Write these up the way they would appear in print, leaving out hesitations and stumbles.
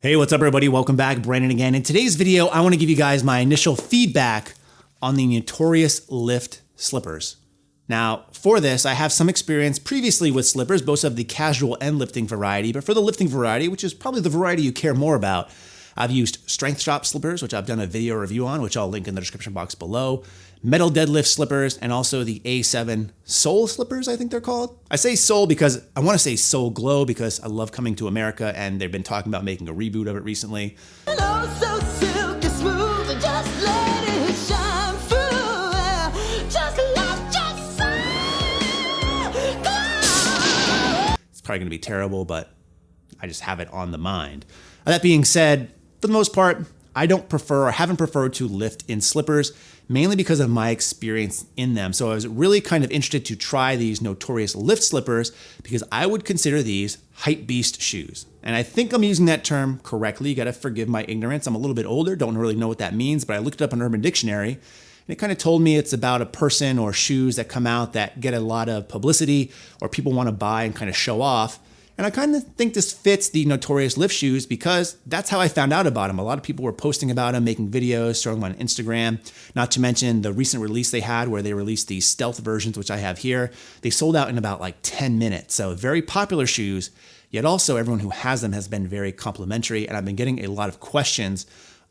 Hey, what's up everybody? Welcome back. Brandon again. In today's video, I want to give you guys my initial feedback on the Notorious Lift slippers. Now, for this, I have some experience previously with slippers, both of the casual and lifting variety, but for the lifting variety, which is probably the variety you care more about, I've used strength shop slippers, which I've done a video review on, which I'll link in the description box below, metal deadlift slippers, and also the A7 Soul slippers, I think they're called. I say Soul because I want to say Soul Glow because I love Coming to America, and they've been talking about making a reboot of it recently. Hello, so silky smooth, and just let it shine through. Just let your soul. It's probably going to be terrible, but I just have it on the mind. That being said, for the most part, I don't prefer or haven't preferred to lift in slippers, mainly because of my experience in them. So I was really kind of interested to try these Notorious Lift slippers because I would consider these hype beast shoes. And I think I'm using that term correctly. You got to forgive my ignorance. I'm a little bit older, don't really know what that means, but I looked it up in Urban Dictionary and it kind of told me it's about a person or shoes that come out that get a lot of publicity or people want to buy and kind of show off. And I kind of think this fits the Notorious Lift shoes because that's how I found out about them. A lot of people were posting about them, making videos, showing them on Instagram, not to mention the recent release they had where they released these stealth versions, which I have here. They sold out in about like 10 minutes. So very popular shoes, yet also everyone who has them has been very complimentary. And I've been getting a lot of questions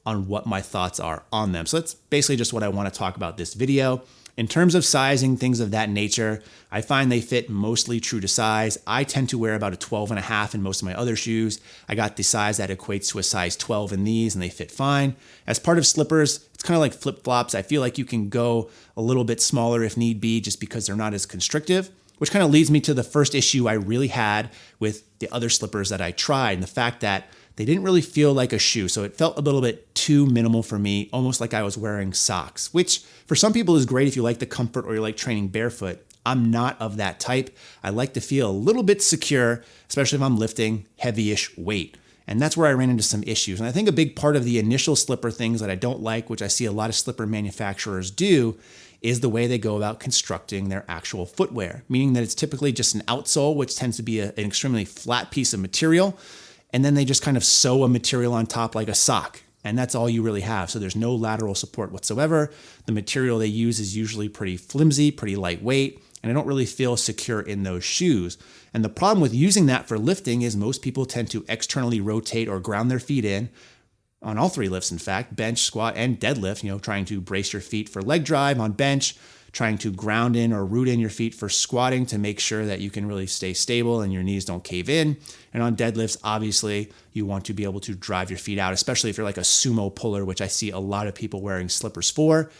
on what my thoughts are on them. So that's basically just what I want to talk about this video. In terms of sizing, things of that nature, I find they fit mostly true to size. I tend to wear about a 12.5 in most of my other shoes. I got the size that equates to a size 12 in these and they fit fine. As part of slippers, it's kind of like flip-flops. I feel like you can go a little bit smaller if need be just because they're not as constrictive, which kind of leads me to the first issue I really had with the other slippers that I tried and the fact that they didn't really feel like a shoe. So it felt a little bit too minimal for me, almost like I was wearing socks, which for some people is great if you like the comfort or you like training barefoot. I'm not of that type. I like to feel a little bit secure, especially if I'm lifting heavy-ish weight. And that's where I ran into some issues. And I think a big part of the initial slipper things that I don't like, which I see a lot of slipper manufacturers do, is the way they go about constructing their actual footwear, meaning that it's typically just an outsole, which tends to be an extremely flat piece of material. And then they just kind of sew a material on top like a sock. And that's all you really have. So there's no lateral support whatsoever. The material they use is usually pretty flimsy, pretty lightweight, and I don't really feel secure in those shoes. And the problem with using that for lifting is most people tend to externally rotate or ground their feet in on all three lifts, in fact, bench, squat, and deadlift, trying to brace your feet for leg drive on bench, trying to ground in or root in your feet for squatting to make sure that you can really stay stable and your knees don't cave in. And on deadlifts, obviously, you want to be able to drive your feet out, especially if you're like a sumo puller, which I see a lot of people wearing slippers for.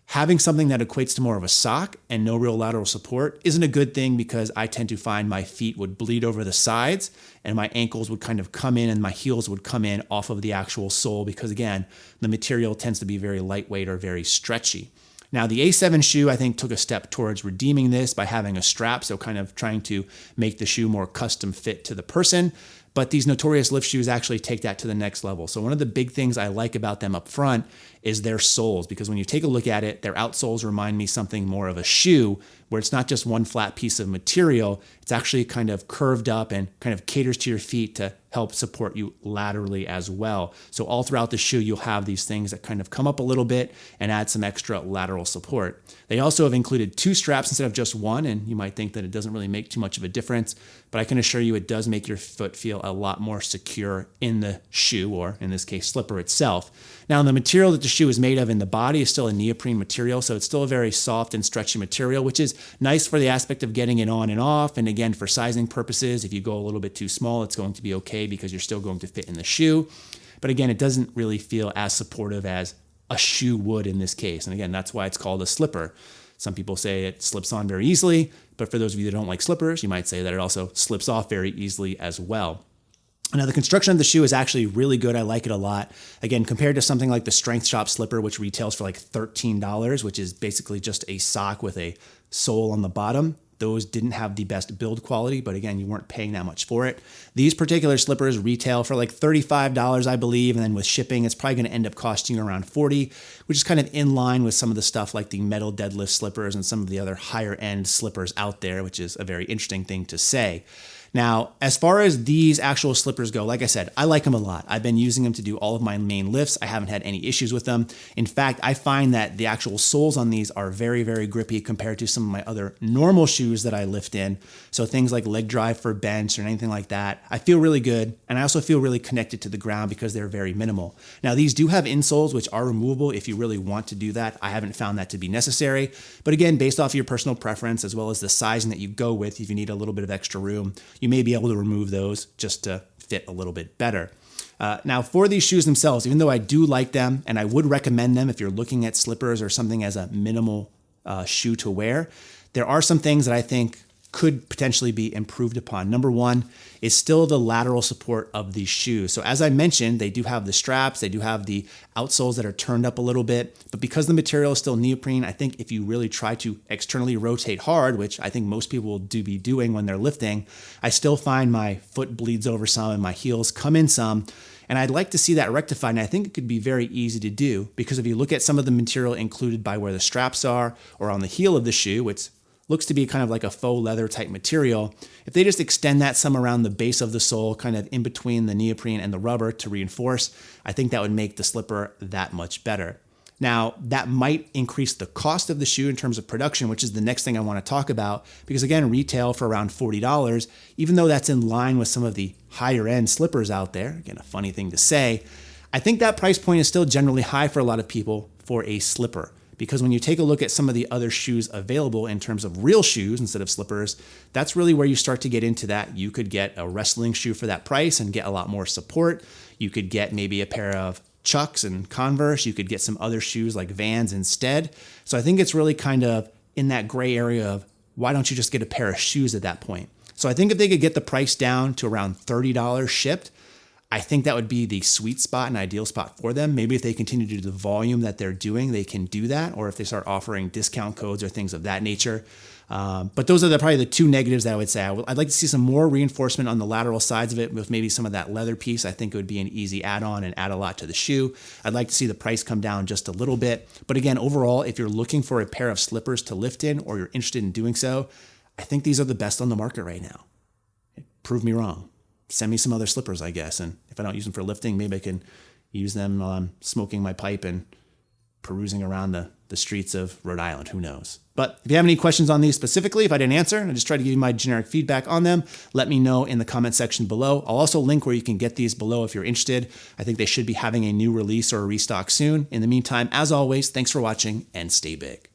Having something that equates to more of a sock and no real lateral support isn't a good thing because I tend to find my feet would bleed over the sides and my ankles would kind of come in and my heels would come in off of the actual sole because, again, the material tends to be very lightweight or very stretchy. Now, the A7 shoe, I think, took a step towards redeeming this by having a strap, so kind of trying to make the shoe more custom fit to the person. But these Notorious Lift shoes actually take that to the next level. So one of the big things I like about them up front is their soles, because when you take a look at it, their outsoles remind me something more of a shoe, where it's not just one flat piece of material, it's actually kind of curved up and kind of caters to your feet to help support you laterally as well. So all throughout the shoe, you'll have these things that kind of come up a little bit and add some extra lateral support. They also have included 2 straps instead of just 1, and you might think that it doesn't really make too much of a difference, but I can assure you it does make your foot feel a lot more secure in the shoe, or in this case, slipper itself. Now, the material that the shoe is made of in the body is still a neoprene material, so it's still a very soft and stretchy material, which is nice for the aspect of getting it on and off. And again, for sizing purposes, if you go a little bit too small, it's going to be okay because you're still going to fit in the shoe. But again, it doesn't really feel as supportive as a shoe would in this case. And again, that's why it's called a slipper. Some people say it slips on very easily, but for those of you that don't like slippers, you might say that it also slips off very easily as well. Now, the construction of the shoe is actually really good. I like it a lot. Again, compared to something like the Strength Shop slipper, which retails for like $13, which is basically just a sock with a sole on the bottom. Those didn't have the best build quality, but again, you weren't paying that much for it. These particular slippers retail for like $35, I believe, and then with shipping, it's probably going to end up costing you around $40, which is kind of in line with some of the stuff like the metal deadlift slippers and some of the other higher end slippers out there, which is a very interesting thing to say. Now, as far as these actual slippers go, like I said, I like them a lot. I've been using them to do all of my main lifts. I haven't had any issues with them. In fact, I find that the actual soles on these are very, very grippy compared to some of my other normal shoes that I lift in. So things like leg drive for bench or anything like that, I feel really good. And I also feel really connected to the ground because they're very minimal. Now, these do have insoles, which are removable if you really want to do that. I haven't found that to be necessary. But again, based off your personal preference, as well as the sizing that you go with, if you need a little bit of extra room, you may be able to remove those just to fit a little bit better. Now, for these shoes themselves, even though I do like them and I would recommend them if you're looking at slippers or something as a minimal shoe to wear, there are some things that I think could potentially be improved upon. Number one is still the lateral support of these shoes. So as I mentioned, they do have the straps, they do have the outsoles that are turned up a little bit, but because the material is still neoprene, I think if you really try to externally rotate hard, which I think most people will be doing when they're lifting, I still find my foot bleeds over some and my heels come in some. And I'd like to see that rectified. And I think it could be very easy to do because if you look at some of the material included by where the straps are or on the heel of the shoe, which looks to be kind of like a faux leather type material, if they just extend that some around the base of the sole, kind of in between the neoprene and the rubber to reinforce, I think that would make the slipper that much better. Now, that might increase the cost of the shoe in terms of production, which is the next thing I want to talk about, because again, retail for around $40, even though that's in line with some of the higher end slippers out there, again, a funny thing to say, I think that price point is still generally high for a lot of people for a slipper. Because when you take a look at some of the other shoes available in terms of real shoes instead of slippers, that's really where you start to get into that. You could get a wrestling shoe for that price and get a lot more support. You could get maybe a pair of Chucks and Converse. You could get some other shoes like Vans instead. So I think it's really kind of in that gray area of why don't you just get a pair of shoes at that point? So I think if they could get the price down to around $30 shipped, I think that would be the sweet spot and ideal spot for them. Maybe if they continue to do the volume that they're doing, they can do that. Or if they start offering discount codes or things of that nature. But those are probably the two negatives that I would say. I'd like to see some more reinforcement on the lateral sides of it with maybe some of that leather piece. I think it would be an easy add-on and add a lot to the shoe. I'd like to see the price come down just a little bit. But again, overall, if you're looking for a pair of slippers to lift in or you're interested in doing so, I think these are the best on the market right now. Prove me wrong. Send me some other slippers, I guess. And if I don't use them for lifting, maybe I can use them while I'm smoking my pipe and perusing around the streets of Rhode Island. Who knows? But if you have any questions on these specifically, if I didn't answer, and I just try to give you my generic feedback on them, let me know in the comment section below. I'll also link where you can get these below if you're interested. I think they should be having a new release or a restock soon. In the meantime, as always, thanks for watching and stay big.